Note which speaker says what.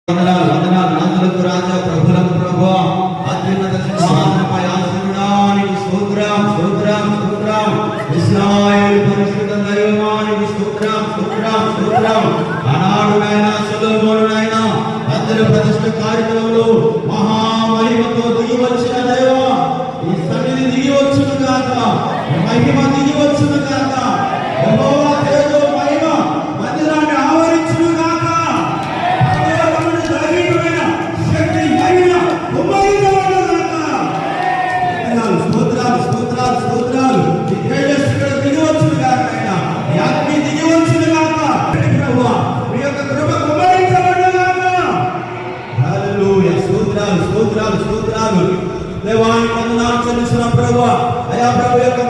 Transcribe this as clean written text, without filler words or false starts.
Speaker 1: వందనాలు వందనాలు. రాజులకు రాజా, ప్రభులకు ప్రభువా, అత్యున్నత సింహాసనపై ఆసీనుడానికి స్తోత్రం స్తోత్రం స్తోత్రం. ఇశ్రాయేలు పరిశుద్ధ దైవమానికి స్తోత్రం స్తోత్రం స్తోత్రం. ఆనాడు నాయన సొలొమోను నాయన మందిర ప్రతిష్ఠ కార్యక్రమంలో మహామహిమతో దిగి వచ్చిన దేవా, ఈ సన్నిధి దిగి వచ్చును గాక, మహిమ దిగి వచ్చును గాక, యెహోవా తేజో మహిమ మందిరాన్ని ఆవరించును గాక, పరలోకమును దైవికమైన శక్తి మహిమ ఉమ్మడించబడును గాక. స్తోత్రాలు స్తోత్రాలు స్తోత్రాలు. ఈ తేజస్సు ఇక్కడ దిగి వచ్చును గాక, నాయన ఈ అగ్ని దిగి వచ్చును గాక. ప్రభువా, మీ యొక్క కృప ఉమ్మడించబడును గాక. హల్లెలూయా. స్తోత్రాలు స్తోత్రాలు స్తోత్రాలు. దేవానికి వందనాలు చెల్లిస్తున్న ప్రభువా, అయా ప్రభు యొక్క